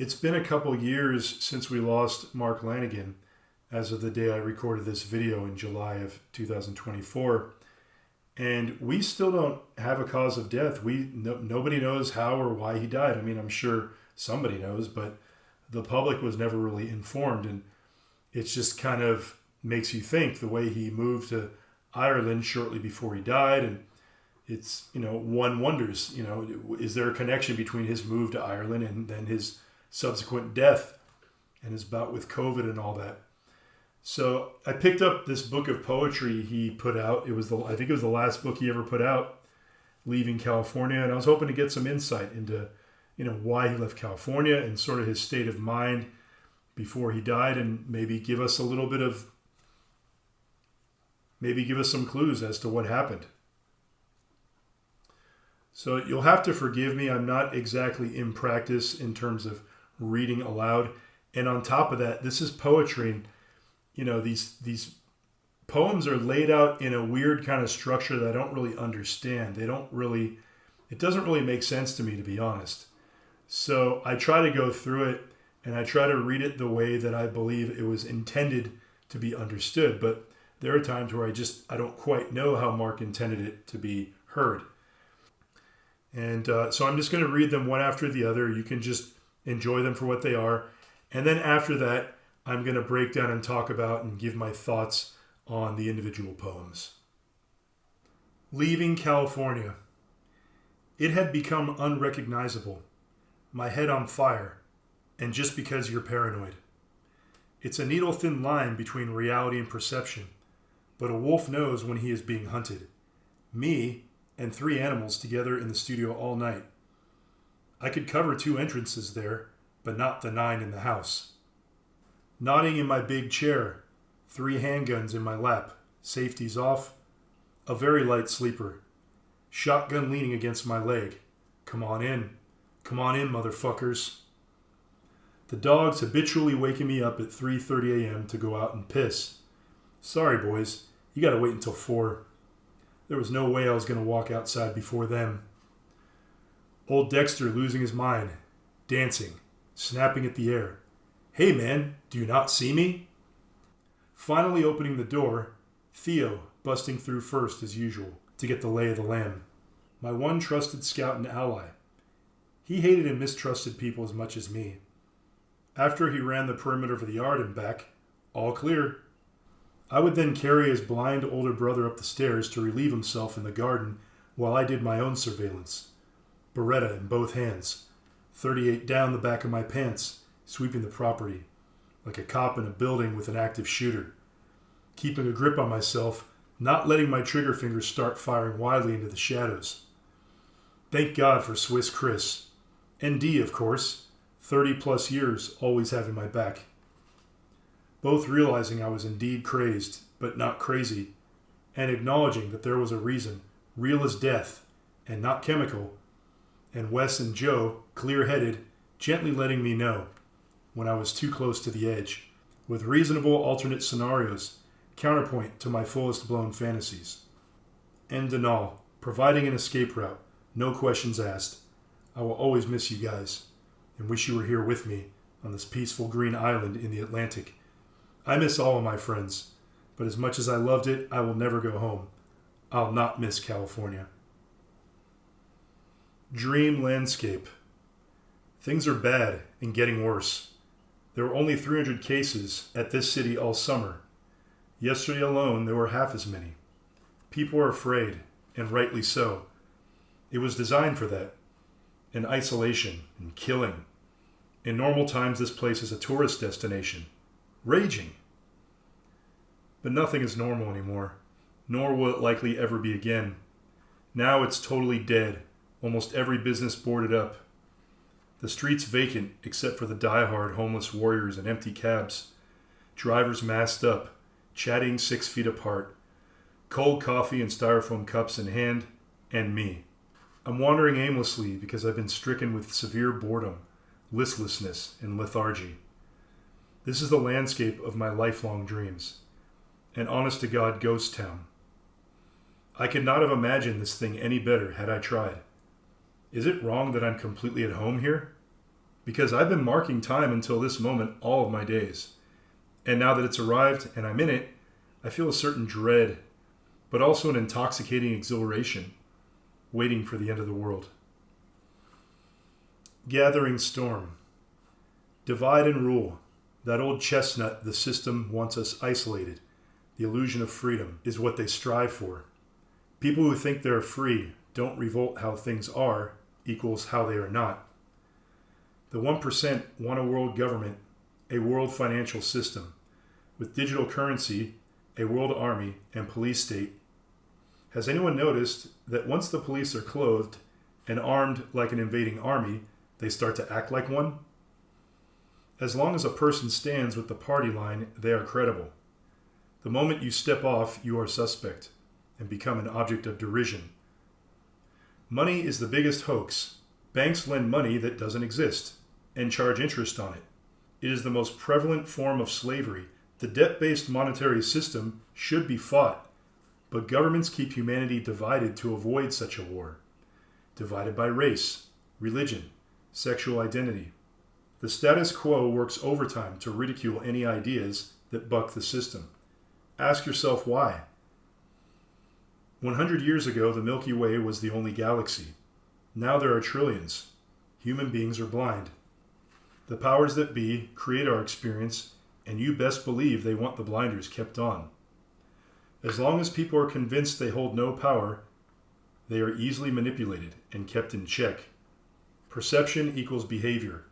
It's been a couple years since we lost Mark Lanegan, as of the day I recorded this video in July of 2024. And we still don't have a cause of death. Nobody knows how or why he died. I mean, I'm sure somebody knows, but the public was never really informed. And it just kind of makes you think the way he moved to Ireland shortly before he died. And it's, one wonders, is there a connection between his move to Ireland and then his subsequent death and his bout with COVID and all that? So I picked up this book of poetry he put out. I think it was the last book he ever put out, Leaving California. And I was hoping to get some insight into, why he left California and sort of his state of mind before he died, and maybe give us some clues as to what happened. So you'll have to forgive me. I'm not exactly in practice in terms of reading aloud. And on top of that, this is poetry. And, these poems are laid out in a weird kind of structure that I don't really understand. It doesn't really make sense to me, to be honest. So I try to go through it and I try to read it the way that I believe it was intended to be understood. But there are times where I don't quite know how Mark intended it to be heard. And so I'm just going to read them one after the other. You can just enjoy them for what they are. And then after that, I'm going to break down and talk about and give my thoughts on the individual poems. Leaving California. It had become unrecognizable. My head on fire. And just because you're paranoid. It's a needle-thin line between reality and perception. But a wolf knows when he is being hunted. Me and 3 animals together in the studio all night. I could cover 2 entrances there, but not the 9 in the house. Nodding in my big chair, 3 handguns in my lap, safeties off, a very light sleeper. Shotgun leaning against my leg. Come on in, motherfuckers. The dogs habitually waking me up at 3:30 a.m. to go out and piss. Sorry, boys, you gotta wait until 4. There was no way I was gonna walk outside before them. Old Dexter losing his mind, dancing, snapping at the air. Hey man, do you not see me? Finally opening the door, Theo busting through first as usual to get the lay of the land. My one trusted scout and ally. He hated and mistrusted people as much as me. After he ran the perimeter of the yard and back, all clear. I would then carry his blind older brother up the stairs to relieve himself in the garden while I did my own surveillance. Beretta in both hands, 38 down the back of my pants, sweeping the property, like a cop in a building with an active shooter. Keeping a grip on myself, not letting my trigger fingers start firing wildly into the shadows. Thank God for Swiss Chris. ND, of course, 30 plus years always having my back. Both realizing I was indeed crazed, but not crazy, and acknowledging that there was a reason, real as death, and not chemical, and Wes and Joe, clear-headed, gently letting me know when I was too close to the edge, with reasonable alternate scenarios, counterpoint to my fullest blown fantasies. End and all, providing an escape route, no questions asked. I will always miss you guys, and wish you were here with me on this peaceful green island in the Atlantic. I miss all of my friends, but as much as I loved it, I will never go home. I'll not miss California. Dream landscape. Things are bad and getting worse. There were only 300 cases at this city all summer. Yesterday alone, there were half as many. People are afraid, and rightly so. It was designed for that. And isolation and killing. In normal times, this place is a tourist destination. Raging. But nothing is normal anymore, nor will it likely ever be again. Now it's totally dead, almost every business boarded up. The streets vacant except for the die-hard homeless warriors and empty cabs. Drivers masked up, chatting 6 feet apart. Cold coffee and styrofoam cups in hand, and me. I'm wandering aimlessly because I've been stricken with severe boredom, listlessness, and lethargy. This is the landscape of my lifelong dreams. An honest-to-God ghost town. I could not have imagined this thing any better had I tried. Is it wrong that I'm completely at home here? because I've been marking time until this moment all of my days. And now that it's arrived and I'm in it, I feel a certain dread, but also an intoxicating exhilaration, waiting for the end of the world. Gathering storm. Divide and rule. That old chestnut the system wants us isolated. The illusion of freedom is what they strive for. People who think they're free don't revolt how things are equals how they are not. The 1% want a world government, a world financial system, with digital currency, a world army, and police state. Has anyone noticed that once the police are clothed and armed like an invading army, they start to act like one? As long as a person stands with the party line, they are credible. The moment you step off, you are suspect and become an object of derision. Money is the biggest hoax. Banks lend money that doesn't exist and charge interest on it. It is the most prevalent form of slavery. The debt-based monetary system should be fought, but governments keep humanity divided to avoid such a war. Divided by race, religion, sexual identity. The status quo works overtime to ridicule any ideas that buck the system. Ask yourself why. 100 years ago, the Milky Way was the only galaxy. Now there are trillions. Human beings are blind. The powers that be create our experience, and you best believe they want the blinders kept on. As long as people are convinced they hold no power, they are easily manipulated and kept in check. Perception equals behavior.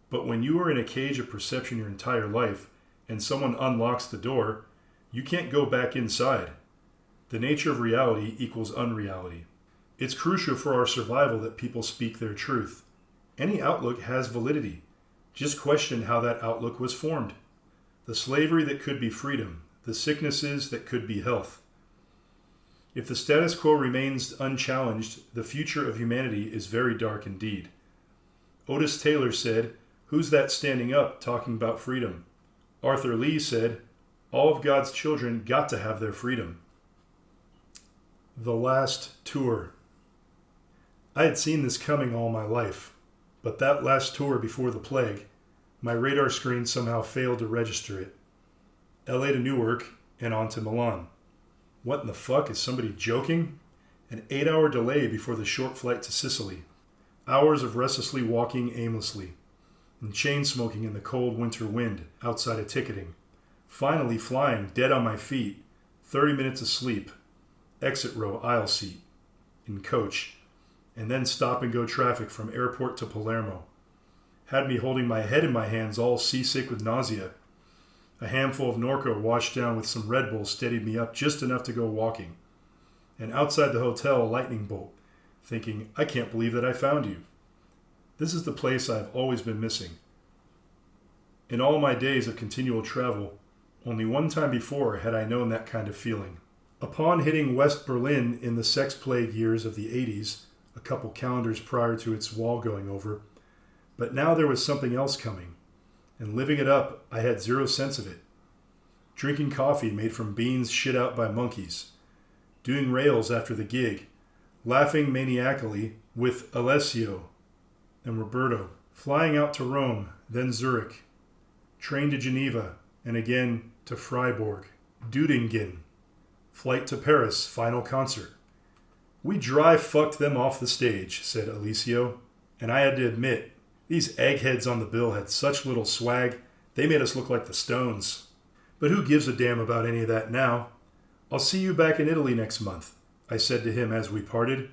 But when you are in a cage of perception your entire life, and someone unlocks the door, you can't go back inside. The nature of reality equals unreality. It's crucial for our survival that people speak their truth. Any outlook has validity. Just question how that outlook was formed. The slavery that could be freedom, the sicknesses that could be health. If the status quo remains unchallenged, the future of humanity is very dark indeed. Otis Taylor said, "Who's that standing up talking about freedom?" Arthur Lee said, "All of God's children got to have their freedom." The last tour. I had seen this coming all my life, but that last tour before the plague, my radar screen somehow failed to register it. LA to Newark and on to Milan. What in the fuck, is somebody joking? An 8-hour delay before the short flight to Sicily. Hours of restlessly walking aimlessly, and chain smoking in the cold winter wind outside of ticketing. Finally flying dead on my feet, 30 minutes of sleep, exit row aisle seat, in coach, and then stop and go traffic from airport to Palermo. Had me holding my head in my hands, all seasick with nausea. A handful of Norco washed down with some Red Bull steadied me up just enough to go walking. And outside the hotel, a lightning bolt, thinking, I can't believe that I found you. This is the place I've always been missing. In all my days of continual travel, only one time before had I known that kind of feeling. Upon hitting West Berlin in the sex plague years of the 80s, a couple calendars prior to its wall going over, but now there was something else coming, and living it up, I had zero sense of it. Drinking coffee made from beans shit out by monkeys, doing rails after the gig, laughing maniacally with Alessio and Roberto, flying out to Rome, then Zurich, train to Geneva, and again to Freiburg, Dudingen, flight to Paris, final concert. We dry fucked them off the stage, said Alessio, and I had to admit, these eggheads on the bill had such little swag, they made us look like the Stones. But who gives a damn about any of that now? I'll see you back in Italy next month, I said to him as we parted.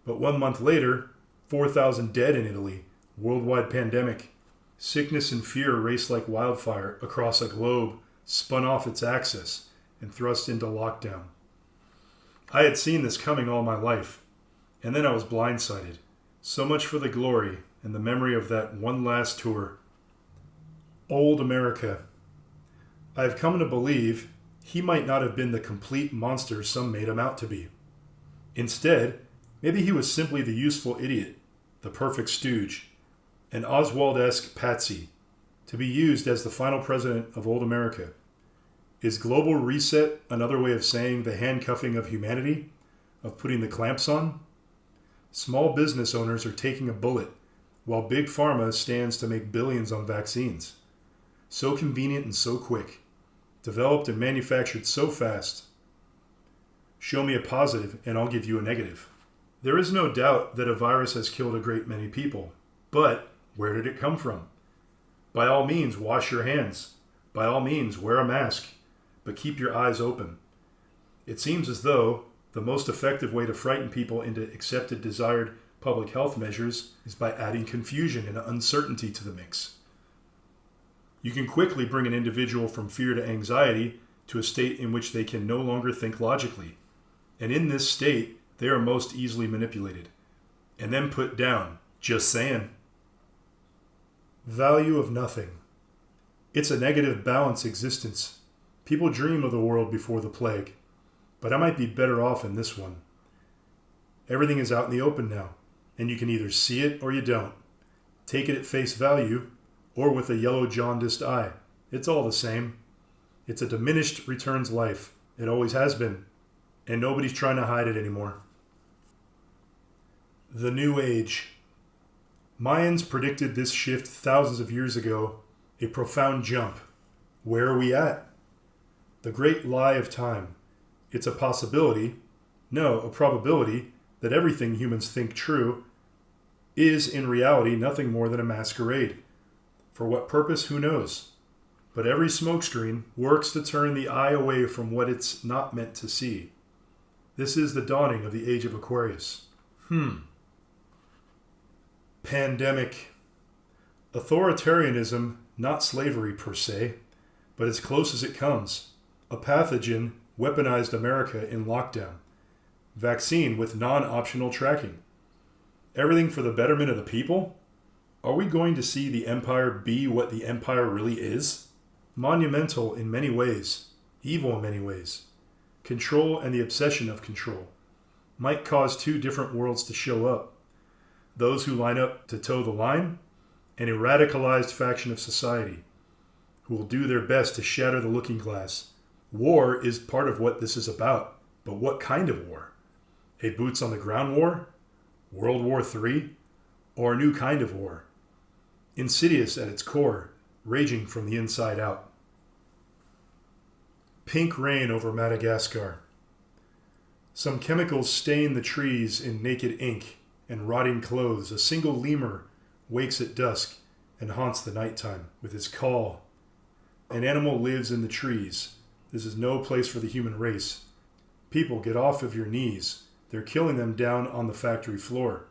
But 1 month later, 4,000 dead in Italy, worldwide pandemic. Sickness and fear raced like wildfire across a globe, spun off its axis, and thrust into lockdown. I had seen this coming all my life, and then I was blindsided. So much for the glory and the memory of that one last tour. Old America. I have come to believe he might not have been the complete monster some made him out to be. Instead, maybe he was simply the useful idiot, the perfect stooge, an Oswald-esque patsy, to be used as the final president of Old America. Is global reset another way of saying the handcuffing of humanity, of putting the clamps on? Small business owners are taking a bullet, while Big Pharma stands to make billions on vaccines. So convenient and so quick. Developed and manufactured so fast. Show me a positive and I'll give you a negative. There is no doubt that a virus has killed a great many people. But where did it come from? By all means, wash your hands. By all means, wear a mask. But keep your eyes open. It seems as though the most effective way to frighten people into accepted desired public health measures is by adding confusion and uncertainty to the mix. You can quickly bring an individual from fear to anxiety to a state in which they can no longer think logically. And in this state, they are most easily manipulated. And then put down. Just saying. Value of nothing. It's a negative balance existence. People dream of the world before the plague. But I might be better off in this one. Everything is out in the open now, and you can either see it or you don't. Take it at face value, or with a yellow jaundiced eye. It's all the same. It's a diminished returns life. It always has been. And nobody's trying to hide it anymore. The New Age. Mayans predicted this shift thousands of years ago, a profound jump. Where are we at? The great lie of time. It's a possibility, no, a probability, that everything humans think true is in reality nothing more than a masquerade. For what purpose, who knows? But every smokescreen works to turn the eye away from what it's not meant to see. This is the dawning of the age of Aquarius. Pandemic. Authoritarianism, not slavery per se, but as close as it comes. A pathogen weaponized America in lockdown. Vaccine with non-optional tracking. Everything for the betterment of the people? Are we going to see the empire be what the empire really is? Monumental in many ways, evil in many ways. Control and the obsession of control might cause two different worlds to show up. Those who line up to toe the line, and a radicalized faction of society who will do their best to shatter the looking glass. War is part of what this is about, but what kind of war? A boots-on-the-ground war? World War III? Or a new kind of war? Insidious at its core, raging from the inside out. Pink rain over Madagascar. Some chemicals stain the trees in naked ink and rotting clothes. A single lemur wakes at dusk and haunts the nighttime with his call. An animal lives in the trees. This is no place for the human race. People, get off of your knees. They're killing them down on the factory floor.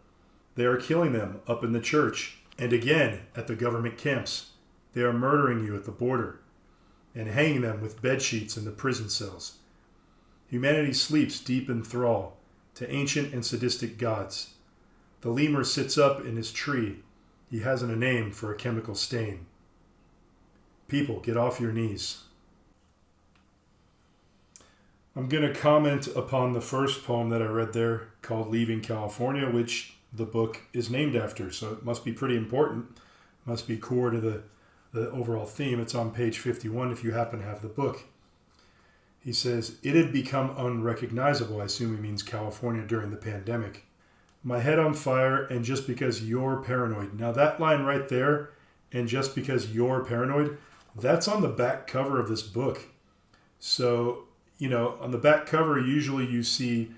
They are killing them up in the church, and again at the government camps. They are murdering you at the border, and hanging them with bed sheets in the prison cells. Humanity sleeps deep in thrall to ancient and sadistic gods. The lemur sits up in his tree. He hasn't a name for a chemical stain. People, get off your knees. I'm going to comment upon the first poem that I read there called Leaving California, which the book is named after. So it must be pretty important, must be core to the overall theme. It's on page 51 if you happen to have the book. He says, it had become unrecognizable. I assume he means California during the pandemic. My head on fire, and just because you're paranoid. Now that line right there, and just because you're paranoid, that's on the back cover of this book. So, on the back cover, usually you see,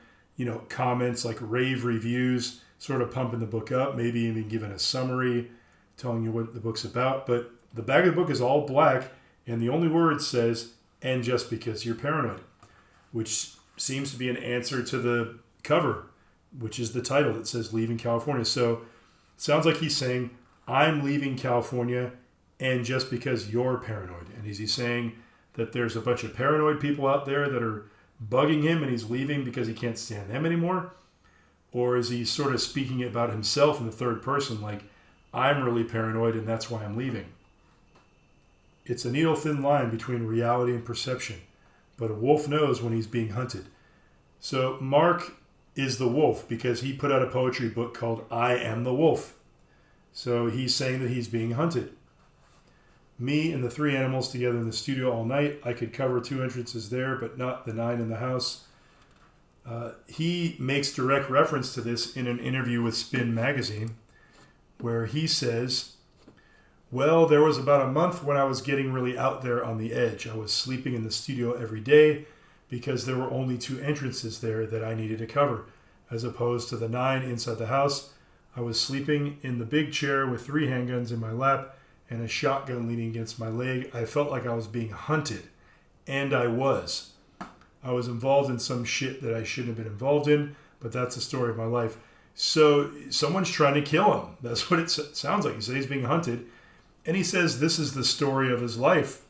comments like rave reviews, sort of pumping the book up, maybe even giving a summary, telling you what the book's about. But the back of the book is all black, and the only word says, and just because you're paranoid, which seems to be an answer to the cover, which is the title that says Leaving California. So it sounds like he's saying, I'm leaving California, and just because you're paranoid. And is he saying that there's a bunch of paranoid people out there that are bugging him and he's leaving because he can't stand them anymore? Or is he sort of speaking about himself in the third person, like, I'm really paranoid and that's why I'm leaving? It's a needle-thin line between reality and perception, but a wolf knows when he's being hunted. So Mark is the wolf because he put out a poetry book called I Am the Wolf. So he's saying that he's being hunted. Me and the three animals together in the studio all night. I could cover 2 entrances there, but not the 9 in the house. He makes direct reference to this in an interview with Spin Magazine, where he says, well, there was about a month when I was getting really out there on the edge. I was sleeping in the studio every day because there were only 2 entrances there that I needed to cover, as opposed to the 9 inside the house. I was sleeping in the big chair with 3 handguns in my lap and a shotgun leaning against my leg. I felt like I was being hunted, and I was. I was involved in some shit that I shouldn't have been involved in, but that's the story of my life. So someone's trying to kill him. That's what it sounds like. He said he's being hunted. And he says this is the story of his life.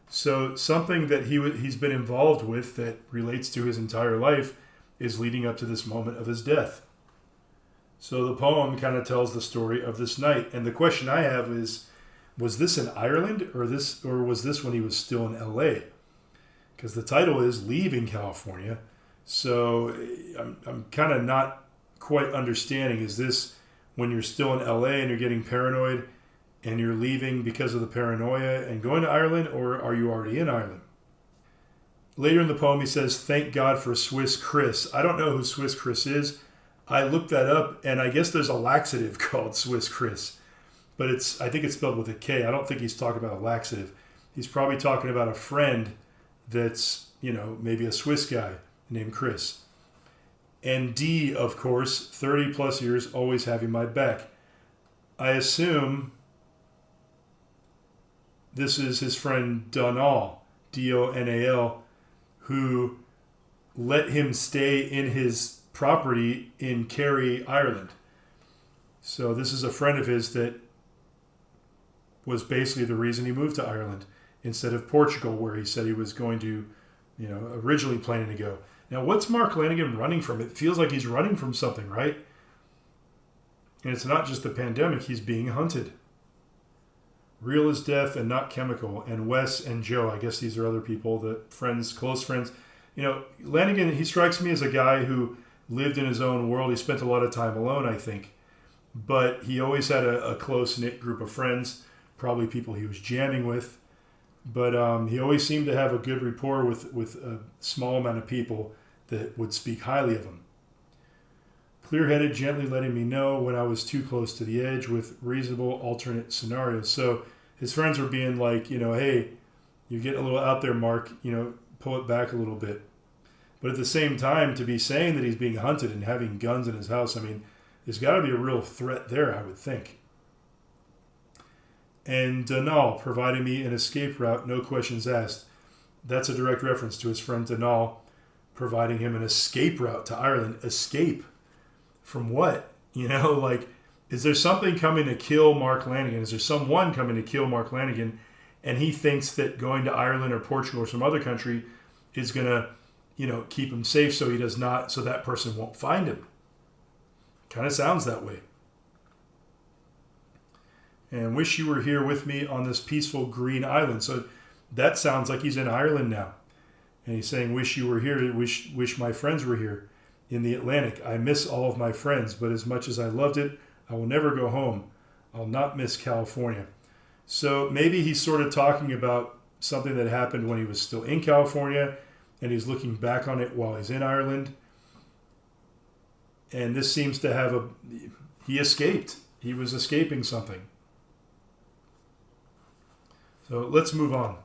So something that he's been involved with that relates to his entire life is leading up to this moment of his death. So the poem kind of tells the story of this night. And the question I have is, was this in Ireland or was this when he was still in LA? Because the title is Leaving California. So I'm kind of not quite understanding. Is this when you're still in LA and you're getting paranoid and you're leaving because of the paranoia and going to Ireland, or are you already in Ireland? Later in the poem, he says, thank God for Swiss Chris. I don't know who Swiss Chris is. I looked that up, and I guess there's a laxative called Swiss Chris. But I think it's spelled with a K. I don't think he's talking about a laxative. He's probably talking about a friend that's, maybe a Swiss guy named Chris. And D, of course, 30 plus years, always having my back. I assume this is his friend Donal, Donal, who let him stay in his property in Kerry, Ireland. So this is a friend of his that was basically the reason he moved to Ireland instead of Portugal, where he said he was going to, originally planning to go. Now, what's Mark Lanegan running from? It feels like he's running from something, right? And it's not just the pandemic. He's being hunted. Real as death and not chemical. And Wes and Joe, I guess these are other people, the friends, close friends. Lanigan, he strikes me as a guy who lived in his own world. He spent a lot of time alone, I think. But he always had a close-knit group of friends, probably people he was jamming with. But he always seemed to have a good rapport with a small amount of people that would speak highly of him. Clear-headed, gently letting me know when I was too close to the edge with reasonable alternate scenarios. So his friends were being like, hey, you're getting a little out there, Mark, pull it back a little bit. But at the same time, to be saying that he's being hunted and having guns in his house, there's got to be a real threat there, I would think. And Donal providing me an escape route, no questions asked. That's a direct reference to his friend Donal providing him an escape route to Ireland. Escape from what? Is there something coming to kill Mark Lanegan? Is there someone coming to kill Mark Lanegan? And he thinks that going to Ireland or Portugal or some other country is going to, keep him safe so that person won't find him. Kind of sounds that way. And wish you were here with me on this peaceful green island. So that sounds like he's in Ireland now. And he's saying, wish you were here, wish my friends were here in the Atlantic. I miss all of my friends, but as much as I loved it, I will never go home. I'll not miss California. So maybe he's sort of talking about something that happened when he was still in California, and he's looking back on it while he's in Ireland. And this seems to have he escaped. He was escaping something. So let's move on.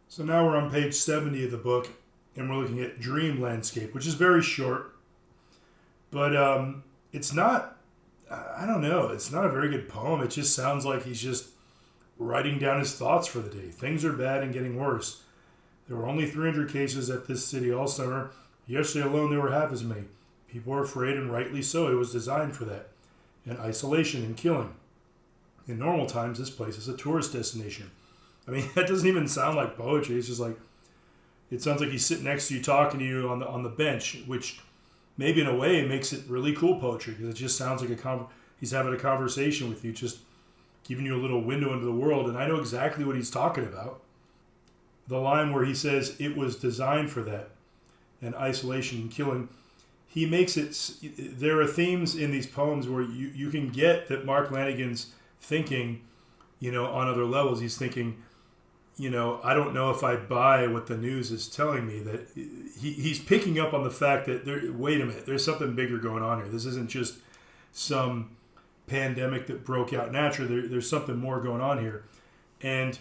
So now we're on page 70 of the book, and we're looking at Dream Landscape, which is very short. But it's not, I don't know, it's not a very good poem. It just sounds like he's just writing down his thoughts for the day. Things are bad and getting worse. There were only 300 cases at this city all summer. Yesterday alone, there were half as many. People are afraid, and rightly so. It was designed for that. And isolation and killing. In normal times, this place is a tourist destination. That doesn't even sound like poetry. It's just like, it sounds like he's sitting next to you talking to you on the bench, which maybe in a way makes it really cool poetry, because it just sounds like he's having a conversation with you, just giving you a little window into the world. And I know exactly what he's talking about. The line where he says, it was designed for that, and isolation and killing. He makes it, there are themes in these poems where you can get that Mark Lanegan's thinking, on other levels. He's thinking, I don't know if I buy what the news is telling me. That he's picking up on the fact that wait a minute, there's something bigger going on here. This isn't just some pandemic that broke out naturally. There's something more going on here. And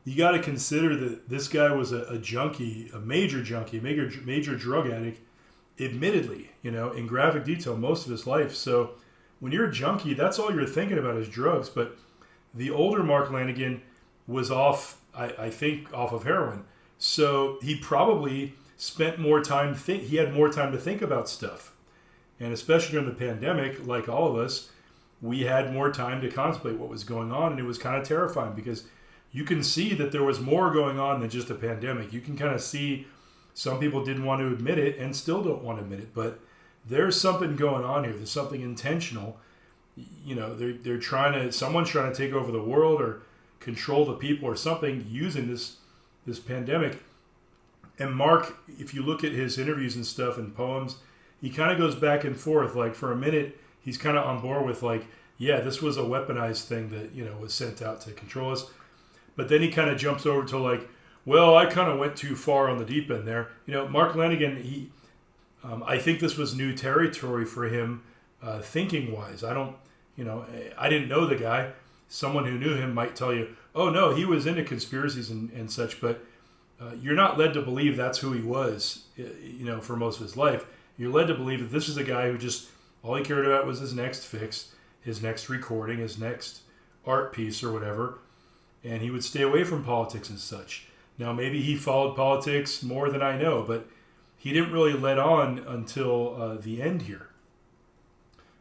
you got to consider that this guy was a junkie, a major drug addict, admittedly, in graphic detail most of his life. So when you're a junkie, that's all you're thinking about is drugs. But the older Mark Lanegan was off, I think, off of heroin. So he probably spent more time, he had more time to think about stuff. And especially during the pandemic, like all of us, we had more time to contemplate what was going on. And it was kind of terrifying because you can see that there was more going on than just a pandemic. You can kind of see some people didn't want to admit it and still don't want to admit it. But there's something going on here. There's something intentional. They're someone's trying to take over the world or control the people or something using this pandemic. And Mark, if you look at his interviews and stuff and poems, he kind of goes back and forth. Like for a minute, he's kind of on board with like, yeah, this was a weaponized thing that, was sent out to control us. But then he kind of jumps over to like, well, I kind of went too far on the deep end there. Mark Lanegan, I think this was new territory for him, thinking wise. I didn't know the guy. Someone who knew him might tell you, oh no, he was into conspiracies and such, but you're not led to believe that's who he was, for most of his life. You're led to believe that this is a guy who just, all he cared about was his next fix, his next recording, his next art piece or whatever, and he would stay away from politics and such. Now, maybe he followed politics more than I know, but he didn't really let on until the end here.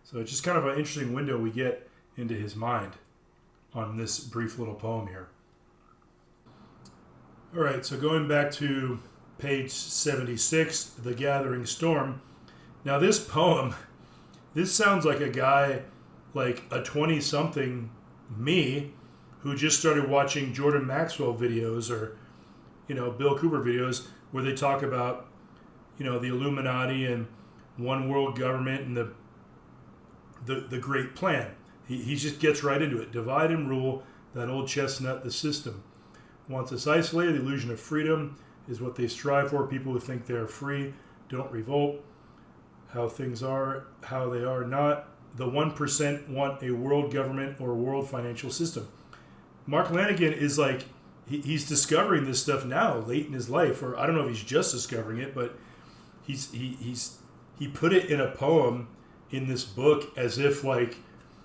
So it's just kind of an interesting window we get into his mind on this brief little poem here. All right, so going back to page 76, The Gathering Storm. Now this poem, this sounds like a guy, like a 20-something me, who just started watching Jordan Maxwell videos or, Bill Cooper videos where they talk about, the Illuminati and one world government and the great plan. He just gets right into it. Divide and rule, that old chestnut, the system. Wants us isolated. The illusion of freedom is what they strive for. People who think they are free don't revolt. How things are, how they are not. The 1% want a world government or a world financial system. Mark Lanegan is like, he's discovering this stuff now, late in his life, or I don't know if he's just discovering it, but he put it in a poem in this book as if like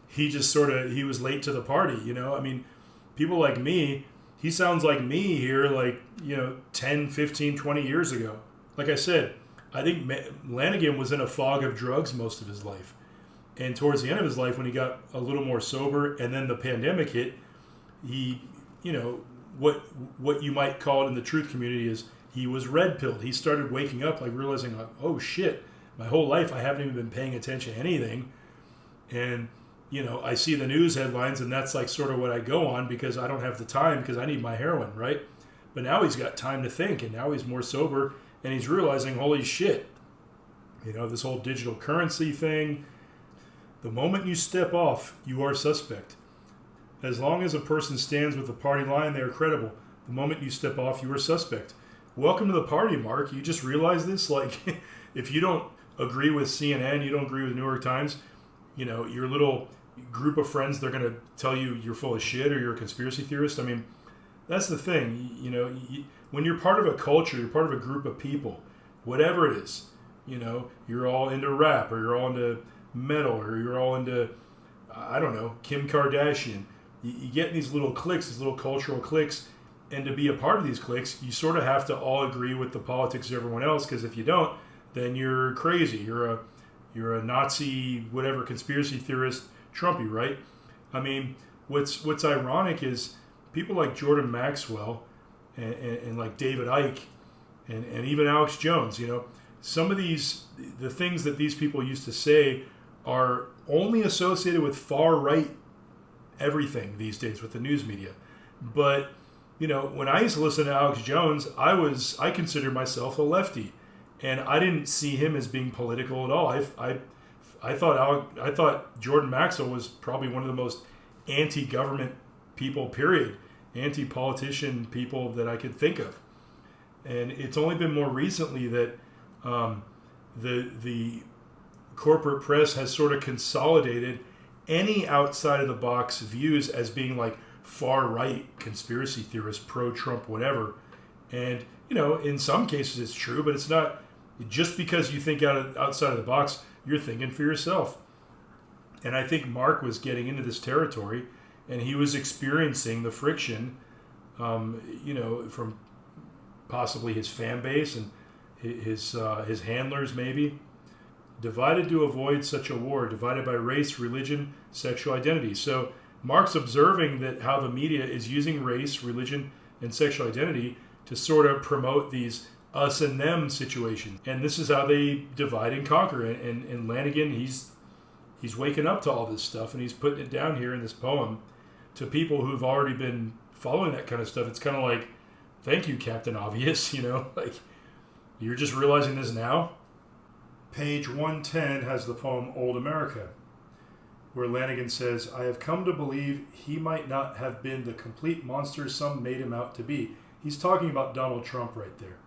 he was late to the party, people like me, he sounds like me here, like, 10, 15, 20 years ago. Like I said, I think Lanigan was in a fog of drugs most of his life. And towards the end of his life, when he got a little more sober and then the pandemic hit, he, what you might call it in the truth community is he was red-pilled. He started waking up, like realizing, like, oh shit, my whole life I haven't even been paying attention to anything. And, I see the news headlines and that's like sort of what I go on because I don't have the time because I need my heroin, right? But now he's got time to think and now he's more sober and he's realizing, holy shit, this whole digital currency thing. The moment you step off, you are suspect. As long as a person stands with the party line, they are credible. The moment you step off, you are suspect. Welcome to the party, Mark. You just realized this? Like, if you don't agree with CNN, you don't agree with New York Times, your little group of friends, they're going to tell you you're full of shit or you're a conspiracy theorist. I mean, that's the thing. When you're part of a culture, you're part of a group of people, whatever it is, you're all into rap or you're all into metal or you're all into, I don't know, Kim Kardashian. You get in these little cliques, these little cultural cliques, and to be a part of these cliques, you sort of have to all agree with the politics of everyone else, because if you don't, then you're crazy. You're a Nazi, whatever, conspiracy theorist, Trumpy, right? I mean, what's ironic is people like Jordan Maxwell and like David Icke and even Alex Jones, some of the things that these people used to say are only associated with far right everything these days with the news media. But, when I used to listen to Alex Jones, I considered myself a lefty, and I didn't see him as being political at all. I thought Jordan Maxwell was probably one of the most anti-government people, period, anti-politician people that I could think of. And it's only been more recently that the corporate press has sort of consolidated any outside of the box views as being like far right conspiracy theorists, pro-Trump, whatever. And, in some cases it's true, but it's not just because you think outside of the box, you're thinking for yourself. And I think Mark was getting into this territory, and he was experiencing the friction, from possibly his fan base and his handlers, maybe. Divided to avoid such a war, divided by race, religion, sexual identity. So Mark's observing that how the media is using race, religion, and sexual identity to sort of promote these us and them situations. And this is how they divide and conquer. And Lanigan, he's waking up to all this stuff, and he's putting it down here in this poem to people who've already been following that kind of stuff. It's kind of like, thank you, Captain Obvious, like, you're just realizing this now? Page 110 has the poem Old America, where Lanigan says, I have come to believe he might not have been the complete monster some made him out to be. He's talking about Donald Trump right there.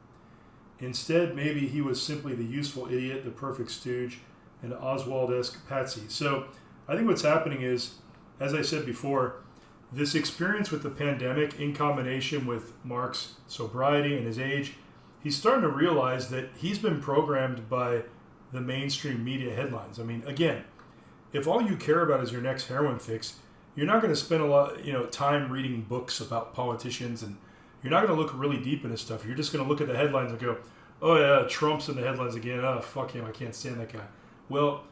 Instead, maybe he was simply the useful idiot, the perfect stooge, an Oswald-esque patsy. So I think what's happening is, as I said before, this experience with the pandemic in combination with Mark's sobriety and his age, he's starting to realize that he's been programmed by the mainstream media headlines. I mean, again, if all you care about is your next heroin fix, you're not going to spend a lot, time reading books about politicians, and you're not going to look really deep into stuff. You're just going to look at the headlines and go, oh yeah, Trump's in the headlines again. Oh, fuck him. I can't stand that guy. Well,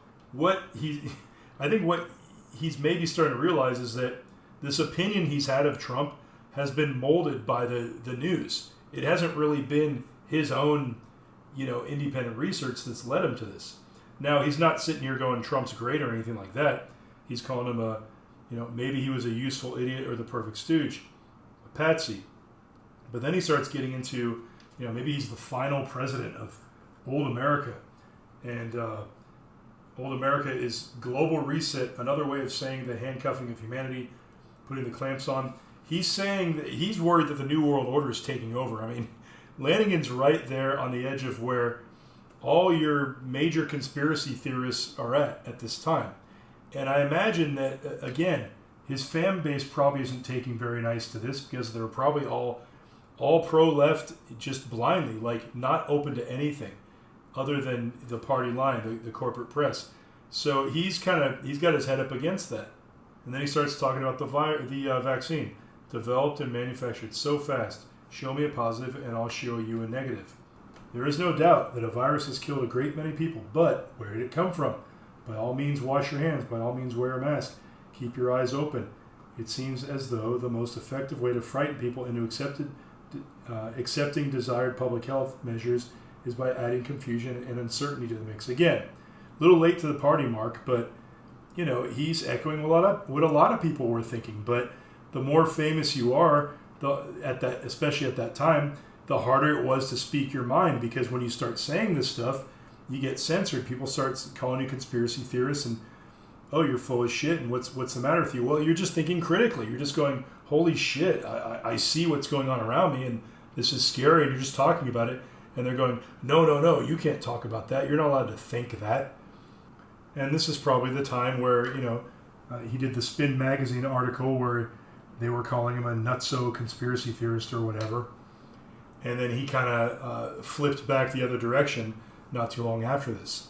I think what he's maybe starting to realize is that this opinion he's had of Trump has been molded by the news. It hasn't really been his own, independent research that's led him to this. Now, he's not sitting here going Trump's great or anything like that. He's calling him maybe he was a useful idiot or the perfect stooge, a patsy. But then he starts getting into, maybe he's the final president of Old America. And Old America is global reset, another way of saying the handcuffing of humanity, putting the clamps on. He's saying that he's worried that the New World Order is taking over. I mean, Lanigan's right there on the edge of where all your major conspiracy theorists are at this time. And I imagine that, again, his fan base probably isn't taking very nice to this, because they're probably all pro-left, just blindly, like not open to anything other than the party line, the corporate press. So he's got his head up against that. And then he starts talking about the vaccine, developed and manufactured so fast. Show me a positive and I'll show you a negative. There is no doubt that a virus has killed a great many people, but where did it come from? By all means, wash your hands. By all means, wear a mask. Keep your eyes open. It seems as though the most effective way to frighten people into accepting desired public health measures is by adding confusion and uncertainty to the mix. Again, a little late to the party, Mark, but he's echoing what a lot of people were thinking. But the more famous you are, especially at that time, the harder it was to speak your mind, because when you start saying this stuff, you get censored. People start calling you conspiracy theorists and, oh, you're full of shit, and what's the matter with you? Well, you're just thinking critically. You're just going, holy shit, I see what's going on around me, and this is scary, and you're just talking about it. And they're going, no, you can't talk about that. You're not allowed to think that. And this is probably the time where, he did the Spin magazine article where they were calling him a nutso conspiracy theorist or whatever. And then he kind of flipped back the other direction not too long after this.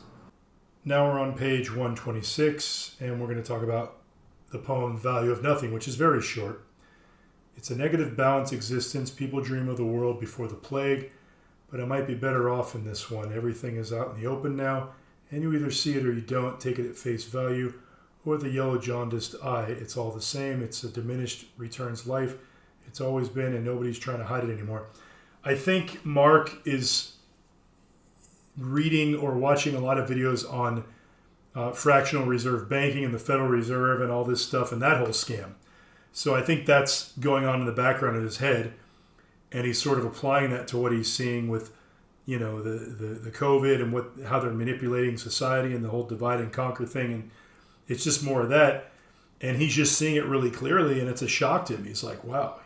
Now we're on page 126, and we're going to talk about the poem Value of Nothing, which is very short. It's a negative balance existence. People dream of the world before the plague, but I might be better off in this one. Everything is out in the open now, and you either see it or you don't, take it at face value, or the yellow jaundiced eye. It's all the same. It's a diminished returns life. It's always been, and nobody's trying to hide it anymore. I think Mark is reading or watching a lot of videos on fractional reserve banking and the Federal Reserve and all this stuff and that whole scam. So I think that's going on in the background of his head, and he's sort of applying that to what he's seeing with, the COVID and how they're manipulating society and the whole divide and conquer thing. And it's just more of that. And he's just seeing it really clearly, and it's a shock to him. He's like, wow,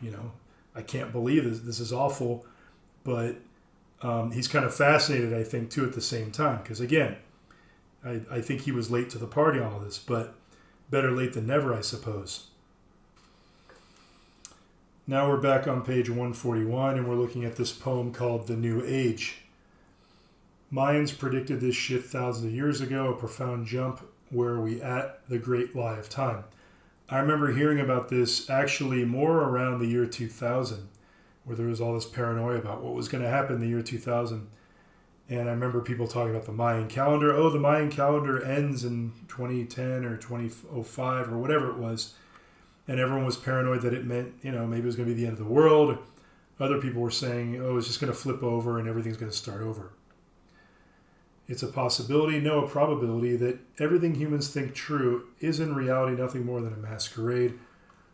I can't believe this. This is awful. But he's kind of fascinated, I think, too, at the same time. Because, again, I think he was late to the party on all this. But better late than never, I suppose. Now we're back on page 141, and we're looking at this poem called The New Age. Mayans predicted this shift thousands of years ago, a profound jump. Where are we at? The great lie of time. I remember hearing about this actually more around the year 2000, where there was all this paranoia about what was going to happen in the year 2000. And I remember people talking about the Mayan calendar. Oh, the Mayan calendar ends in 2010 or 2005 or whatever it was. And everyone was paranoid that it meant, maybe it was going to be the end of the world. Other people were saying, oh, it's just going to flip over and everything's going to start over. It's a possibility, no, a probability, that everything humans think true is in reality nothing more than a masquerade.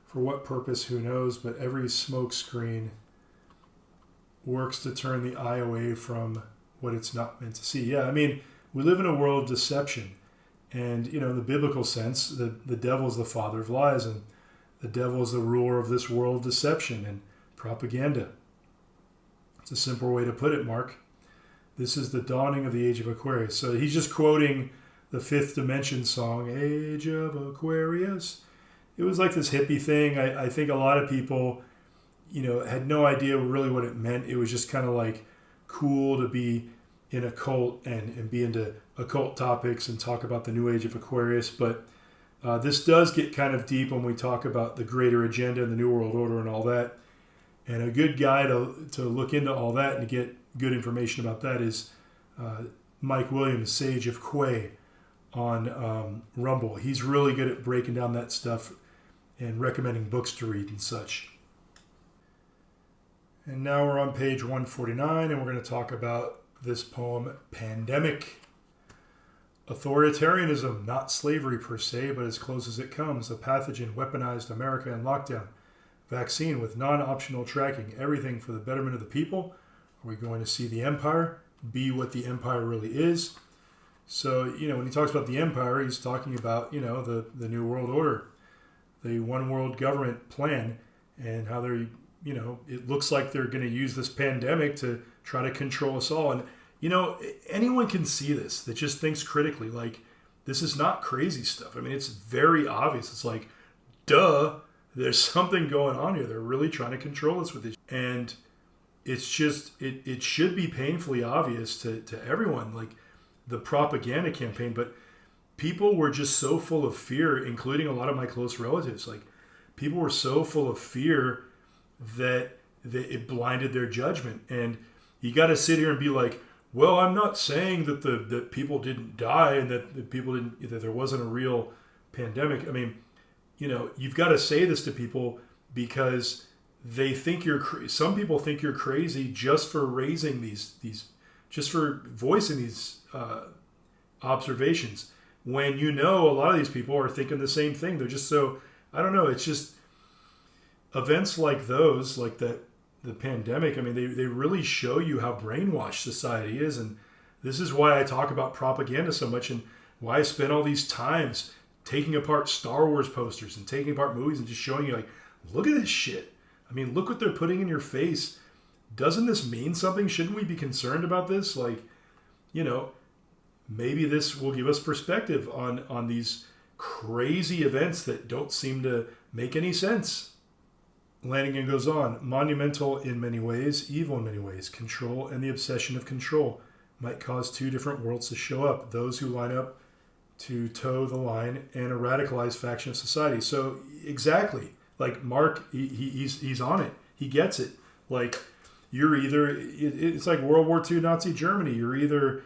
For what purpose, who knows, but every smoke screen works to turn the eye away from what it's not meant to see. Yeah, I mean, we live in a world of deception. And, in the biblical sense, the devil is the father of lies, and the devil is the ruler of this world of deception and propaganda. It's a simple way to put it, Mark. This is the dawning of the age of Aquarius. So he's just quoting the Fifth Dimension song, Age of Aquarius. It was like this hippie thing. I think a lot of people, had no idea really what it meant. It was just kind of like cool to be in a cult and be into occult topics and talk about the new age of Aquarius. But this does get kind of deep when we talk about the greater agenda and the New World Order and all that. And a good guy to look into all that and to get good information about that is Mike Williams, Sage of Quay, on Rumble. He's really good at breaking down that stuff and recommending books to read and such. And now we're on page 149, and we're going to talk about this poem, Pandemic. Authoritarianism, not slavery per se, but as close as it comes. A pathogen weaponized America in lockdown. Vaccine with non-optional tracking. Everything for the betterment of the people. Are we going to see the empire be what the empire really is? So, when he talks about the empire, he's talking about, the New World Order, the one world government plan, and how they're, it looks like they're going to use this pandemic to try to control us all. And, anyone can see this that just thinks critically. Like, this is not crazy stuff. I mean, it's very obvious. It's like, duh, there's something going on here. They're really trying to control us with this. And it's just, it should be painfully obvious to everyone, like the propaganda campaign. But people were just so full of fear, including a lot of my close relatives. Like, people were so full of fear that it blinded their judgment. And you got to sit here and be like, well, I'm not saying that that people didn't die and that people didn't, that there wasn't a real pandemic. I mean, you've got to say this to people because they think some people think you're crazy just for raising these just for voicing these observations, when a lot of these people are thinking the same thing. They're just so, I don't know, it's just events like those, like the pandemic. I mean, they really show you how brainwashed society is. And this is why I talk about propaganda so much, and why I spend all these times taking apart Star Wars posters and taking apart movies and just showing you, like, look at this shit. I mean, look what they're putting in your face. Doesn't this mean something? Shouldn't we be concerned about this? Like, maybe this will give us perspective on these crazy events that don't seem to make any sense. Lanigan goes on, monumental in many ways, evil in many ways. Control and the obsession of control might cause two different worlds to show up. Those who line up to toe the line and a radicalized faction of society. So exactly, like Mark, he's on it. He gets it. Like, you're either, it's like World War II Nazi Germany. You're either,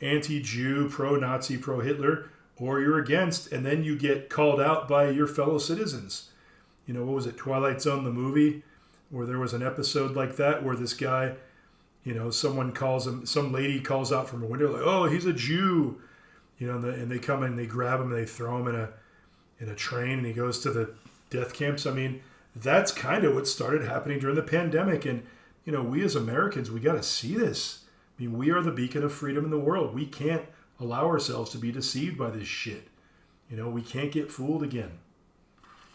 anti-Jew, pro-Nazi, pro-Hitler, or you're against, and then you get called out by your fellow citizens. What was it, Twilight Zone, the movie, where there was an episode like that where this guy, some lady calls out from a window like, oh, he's a Jew, and they come and they grab him and they throw him in a train, and he goes to the death camps. I mean, that's kind of what started happening during the pandemic. And, we as Americans, we got to see this. I mean, we are the beacon of freedom in the world. We can't allow ourselves to be deceived by this shit. We can't get fooled again.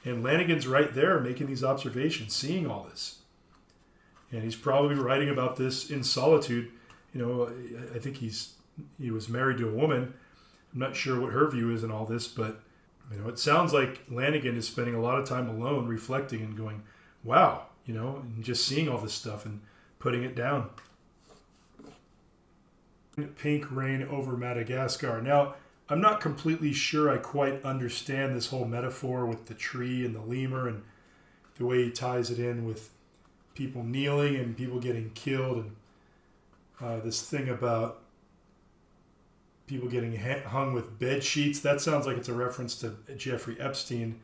And Lanigan's right there making these observations, seeing all this. And he's probably writing about this in solitude. I think he was married to a woman. I'm not sure what her view is in all this, but You know, it sounds like Lanigan is spending a lot of time alone reflecting and going, wow, you know, and just seeing all this stuff and putting it down. Pink rain over Madagascar. Now, I'm not completely sure I quite understand this whole metaphor with the tree and the lemur and the way he ties it in with people kneeling and people getting killed, and this thing about people getting hung with bed sheets. That sounds like it's a reference to Jeffrey Epstein.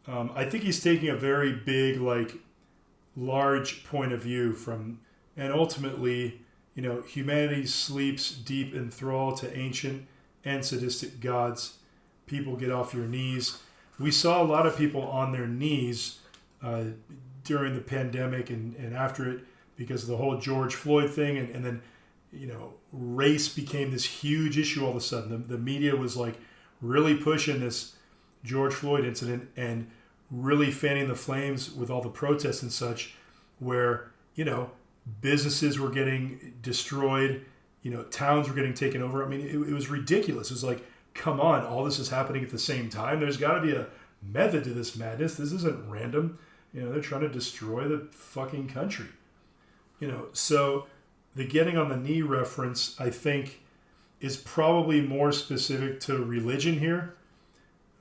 I think he's taking a very big, like, large point of view from, and ultimately, you know, humanity sleeps deep in thrall to ancient and sadistic gods. People get off your knees. We saw a lot of people on their knees during the pandemic and after it, because of the whole George Floyd thing, and then, you know, race became this huge issue all of a sudden. The media was like really pushing this George Floyd incident and really fanning the flames with all the protests and such, where, you know, businesses were getting destroyed, you know, towns were getting taken over. I mean, it was ridiculous. It was like, come on, all this is happening at the same time. There's got to be a method to this madness. This isn't random. You know, they're trying to destroy the fucking country. You know, so the getting on the knee reference, I think, is probably more specific to religion here.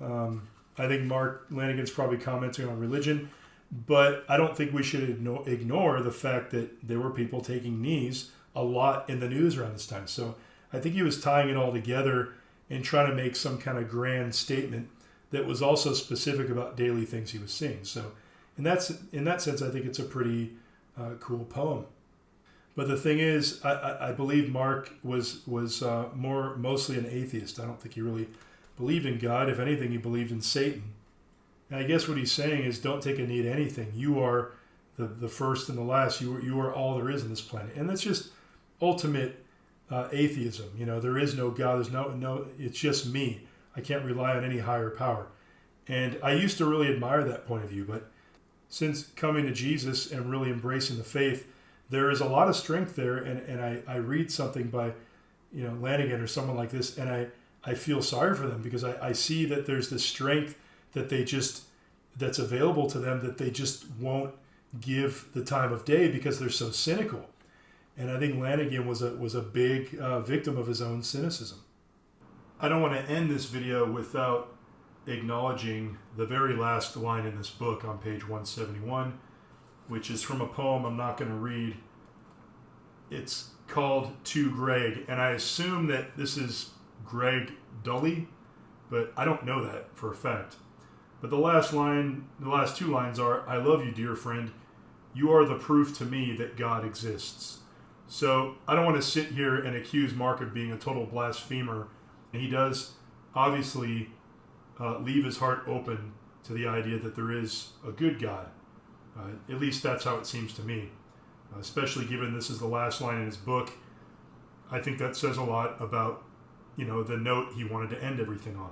I think Mark Lanegan's probably commenting on religion, but I don't think we should ignore the fact that there were people taking knees a lot in the news around this time. So I think he was tying it all together and trying to make some kind of grand statement that was also specific about daily things he was seeing. So in that sense, I think it's a pretty cool poem. But the thing is, I believe Mark was mostly an atheist. I don't think he really believed in God. If anything, he believed in Satan. And I guess what he's saying is, don't take a knee to anything. You are the first and the last. You are all there is on this planet. And that's just ultimate atheism. You know, there is no God. There's no. It's just me. I can't rely on any higher power. And I used to really admire that point of view. But since coming to Jesus and really embracing the faith, there is a lot of strength there. And I read something by, you know, Lanigan or someone like this, and I feel sorry for them, because I see that there's this strength that that's available to them, that they just won't give the time of day because they're so cynical. And I think Lanigan was a big victim of his own cynicism. I don't want to end this video without acknowledging the very last line in this book on page 171, which is from a poem I'm not going to read. It's called To Greg, and I assume that this is Greg Dully, but I don't know that for a fact. But the last two lines are, I love you, dear friend. You are the proof to me that God exists. So I don't want to sit here and accuse Mark of being a total blasphemer. He does obviously leave his heart open to the idea that there is a good God. At least that's how it seems to me. Especially given this is the last line in his book. I think that says a lot about, you know, the note he wanted to end everything on.